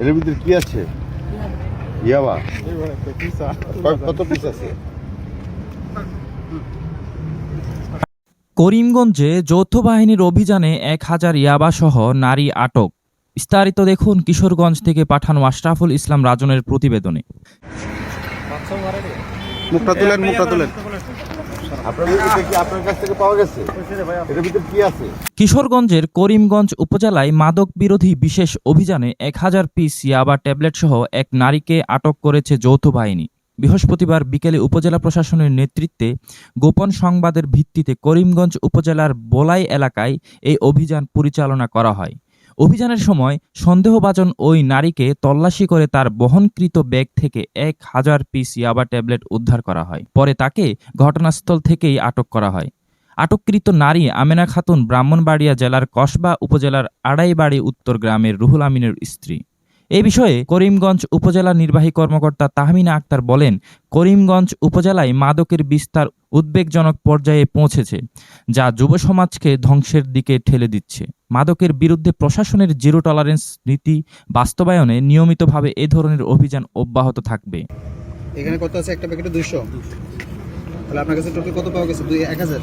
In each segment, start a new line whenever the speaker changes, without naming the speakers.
এর ভিতরে কি আছে? ইয়াবা কত পিস আছে?
করিমগঞ্জে যৌথ বাহিনীর অভিযানে 1000 ইয়াবাসহ নারী আটক। বিস্তারিত দেখুন কিশোরগঞ্জ থেকে পাঠানো আশরাফুল ইসলাম রাজনের প্রতিবেদনে।
মুখটা তুলেন। আপনার কাছ থেকে পাওয়া গেছে? এর ভিতরে কি আছে?
কিশোরগঞ্জের করিমগঞ্জ উপজেলায় মাদক বিরোধী বিশেষ অভিযানে 1000 পিস ইয়াবা ট্যাবলেট সহ এক নারীকে আটক করেছে যৌথ বাহিনী। বৃহস্পতিবার বিকেলে উপজেলা প্রশাসনের নেতৃত্বে গোপন সংবাদের ভিত্তিতে করিমগঞ্জ উপজেলার বোলাই এলাকায় এই অভিযান পরিচালনা করা হয়। অভিযানের সময় সন্দেহভাজন ওই নারীকে তল্লাশি করে তার বহনকৃত ব্যাগ থেকে 1000 পিস ইয়াবা ট্যাবলেট উদ্ধার করা হয়। পরে তাকে ঘটনাস্থল থেকেই আটক করা হয়। আটককৃত নারী আমেনা খাতুন ব্রাহ্মণবাড়িয়া জেলার কসবা উপজেলার আড়াইবাড়ি উত্তর গ্রামের রুহুল আমিনের স্ত্রী। এ বিষয়ে করিমগঞ্জ উপজেলা নির্বাহী কর্মকর্তা তাহমিনা আক্তার বলেন, করিমগঞ্জ উপজেলায় মাদকের বিস্তার উদ্বেগজনক পর্যায়ে পৌঁছেছে, যা যুব সমাজকে ধ্বংসের দিকে ঠেলে দিচ্ছে। মাদকের বিরুদ্ধে প্রশাসনের জিরো টলারেন্স নীতি বাস্তবায়নে নিয়মিতভাবে এ ধরনের অভিযান অব্যাহত থাকবে।
এখানে কত আছে? একটা প্যাকেটে 200। তাহলে আপনার কাছে টোটাল কত পাওয়া গেছে? 1000।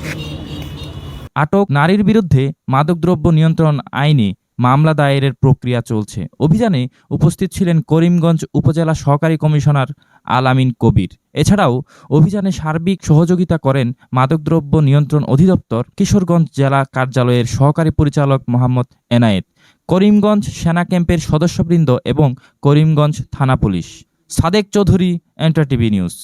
আটক নারীর বিরুদ্ধে মাদকদ্রব্য নিয়ন্ত্রণ আইনে মামলা দায়েরের প্রক্রিয়া চলছে। অভিযানে উপস্থিত ছিলেন করিমগঞ্জ উপজেলা সহকারী কমিশনার আল আমিন কবির। এছাড়াও অভিযানে সার্বিক সহযোগিতা করেন মাদকদ্রব্য নিয়ন্ত্রণ অধিদপ্তর কিশোরগঞ্জ জেলা কার্যালয়ের সহকারী পরিচালক মোহাম্মদ এনায়েত, করিমগঞ্জ সেনা ক্যাম্পের সদস্যবৃন্দ এবং করিমগঞ্জ থানা police. Sadek Chowdhury, enter TV news.